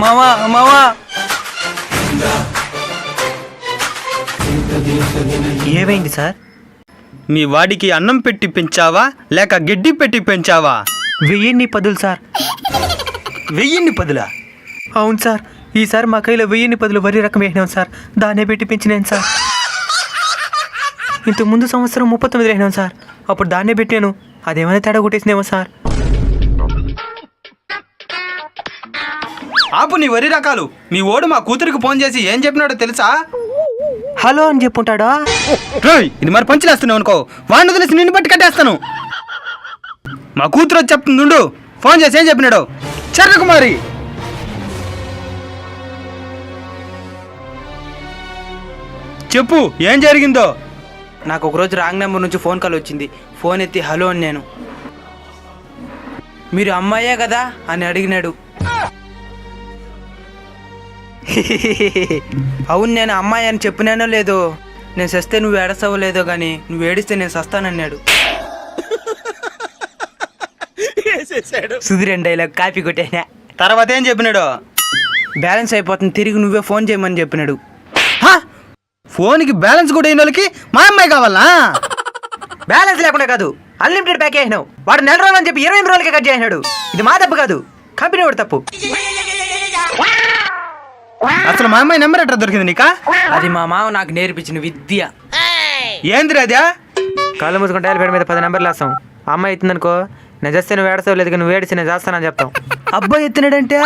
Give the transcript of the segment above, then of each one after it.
మావా మావా ఏమైంది సార్? మీ వాడికి అన్నం పెట్టి పెంచావా లేక గడ్డి పెట్టి పెంచావా? 1010 సార్. 1010? అవును సార్, ఈసారి మా కైలో 1010 వరి రకం వేసినాం సార్, దాన్నే పెట్టి పెంచినాను సార్. ఇంతకు ముందు సంవత్సరం 39 వేసినాం సార్, అప్పుడు దాన్నే పెట్టాను, అదేమైనా తేడా కొట్టేసినేమో సార్. ఆపు నీ వరి రకాలు. మీ ఓడు మా కూతురికి ఫోన్ చేసి ఏం చెప్పినాడో తెలుసా? హలో అని చెప్పుంటాడా? ఇది మరి పంచులేస్తున్నావు అనుకో, వాడిని వదిలేసి నిన్ను బట్టి కట్టేస్తాను. మా కూతురు వచ్చి చెప్తుండు, ఫోన్ చేసి ఏం చెప్పినాడు? చర్రకుమారి చెప్పు, ఏం జరిగిందో. నాకు ఒకరోజు రాంగ్ నెంబర్ నుంచి ఫోన్ కాల్ వచ్చింది. ఫోన్ ఎత్తి హలో అని నేను, మీరు అమ్మాయే కదా అని అడిగినాడు. అవును, నేను అమ్మాయి అని చెప్పినానో లేదో, నేను సస్తే నువ్వు ఏడస్తావో లేదో కానీ నువ్వు ఏడిస్తే నేను సస్తానన్నాడు. సుధీర్ డైలాగ్ కాపీ కొట్టేనా. తర్వాత ఏం చెప్పినాడు? బ్యాలెన్స్ అయిపోతుంది, తిరిగి నువ్వే ఫోన్ చేయమని చెప్పినాడు. ఫోన్కి బ్యాలెన్స్ కూడా అయిన వాళ్ళకి మా అమ్మాయి కావాలా? బ్యాలెన్స్ లేకుండా కాదు, అన్లిమిటెడ్ ప్యాక్ వేసినావు. వాడు 4 రోజులు అని చెప్పి 28 రోజులకే కట్ చేసినాడు. ఇది మా తప్పు కాదు, కంపెనీ వాడు తప్పు. అసలు మా అమ్మాయి నెంబర్ ఎట్లా దొరికింది నీకా? అది మా మామ నాకు నేర్పించిన విద్య. ఏందిరా అదే? కాళ్ళు మూసుకుంటే పేరు మీద 10 నెంబర్లు వేస్తాం. అమ్మాయి ఎత్తుందనుకో, నేను చేస్తే నువ్వు ఏడస్తావు, లేదు నువ్వు ఏడిస్తే నేను చేస్తానని చెప్తాం. అబ్బాయి ఎత్తినాడంటే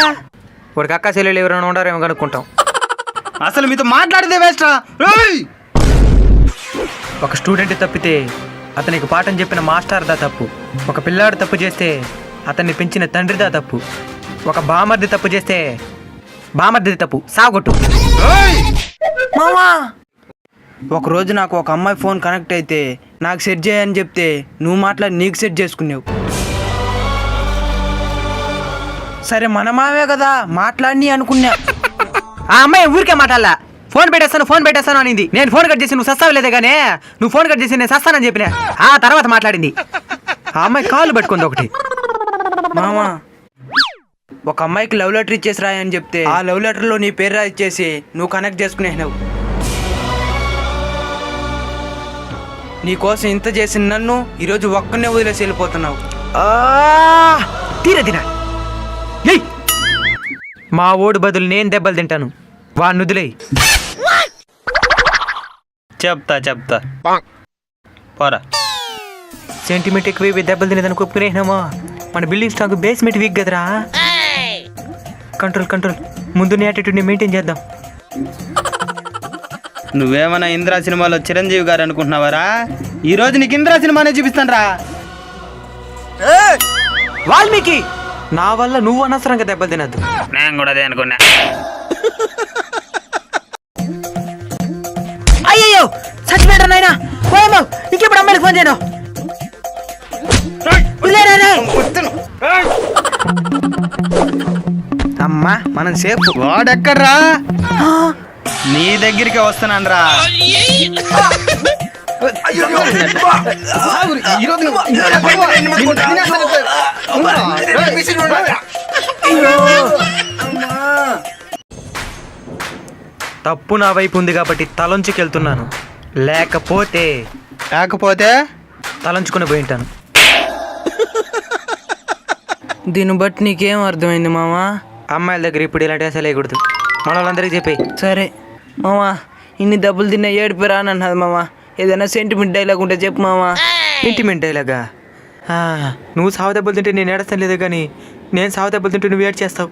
వాడికి అక్క చెల్లెలు ఎవరైనా ఉండారేమో కనుక్కుంటాం. అసలు మీతో మాట్లాడితే వేస్ట్రా. ఒక స్టూడెంట్ తప్పితే అతనికి పాఠం చెప్పిన మాస్టర్దా తప్పు. ఒక పిల్లాడు తప్పు చేస్తే అతన్ని పెంచిన తండ్రిదా తప్పు. ఒక బామర్ది తప్పు చేస్తే బామర్ది తప్పు, సాగొట్టు. మామా, ఒకరోజు నాకు ఒక అమ్మాయి ఫోన్ కనెక్ట్ అయితే నాకు సెట్ చేయని చెప్తే నువ్వు మాట్లాడి నీకు సెట్ చేసుకున్నావు. సరే మన మావే కదా మాట్లాడి అనుకున్నా. ఆ అమ్మాయి ఊరికే మాట్లాడలా, ఫోన్ పెట్టేస్తాను అనింది. నేను ఫోన్ కట్ చేసి నువ్వు సస్తావు లేదే కానీ నువ్వు ఫోన్ కట్ చేసి నేను సస్తానని చెప్పిన. ఆ తర్వాత మాట్లాడింది. ఆ అమ్మాయి కాళ్ళు పెట్టుకుంది ఒకటి. మామా, ఒక అమ్మాయికి లవ్ లెటర్ ఇచ్చేసి రాయని చెప్తే ఆ లవ్ లెటర్లో నీ పేరు రాయిచ్చేసి నువ్వు కనెక్ట్ చేసుకునేసినావు. నీకోసం ఇంత చేసిన నన్ను ఈరోజు ఒక్కనే వదిలేసి వెళ్ళిపోతున్నావు. తీరా మా ఓడు బదులు నేను దెబ్బలు తింటాను, వాడిని వదిలేయి. చెప్తా పోరా. సెంటిమెంట్ ఎక్కువ దెబ్బలు తినేదాన్ని ఒప్పుకునేసినామా? మన బిల్డింగ్ స్టాక్ బేస్మెంట్ వీక్ కదరా. కంట్రోల్ ముందు యాటిట్యూడ్ని మెయింటైన్ చేద్దాం. నువ్వేమన్నా ఇంద్రా సినిమాలో చిరంజీవి గారు అనుకుంటున్నావారా? ఈ రోజు నీకు ఇంద్రా సినిమానే చూపిస్తాను రా. వాల్మీకి, నా వల్ల నువ్వు అనవసరంగా దెబ్బలు తినద్దు. నేను కూడా అదే అనుకున్నా. అయ్యో చచ్చిపోయాడు నాయనా. ఇంకెప్పుడు అమ్మాయికి ఫోన్ చేయను. అమ్మా, మనం సేఫ్. వాడెక్కడ్రా? నీ దగ్గరికి వస్తున్నాను రా. తప్పు నా వైపు ఉంది కాబట్టి తలంచుకెళ్తున్నాను, లేకపోతే తలంచుకుని పోయి ఉంటాను. దీన్ని బట్టి నీకేం అర్థమైంది మామా? అమ్మాయిల దగ్గర ఇప్పుడు ఇలాంటి అసలు వేయకూడదు, మన వాళ్ళందరికీ చెప్పి. సరే మామా, ఇన్ని దెబ్బలు తిన్నా ఏడుపు రానన్నది మామా. ఏదైనా సెంటిమెంట్ డైలాగ్ ఉంటే చెప్పు మామా. సెంటిమెంట్ డైలాగా? నువ్వు సావు దెబ్బలు తింటే నేను ఏడుస్తాను లేదు కానీ నేను సావు దెబ్బలు తింటే నువ్వు ఏడు చేస్తావు.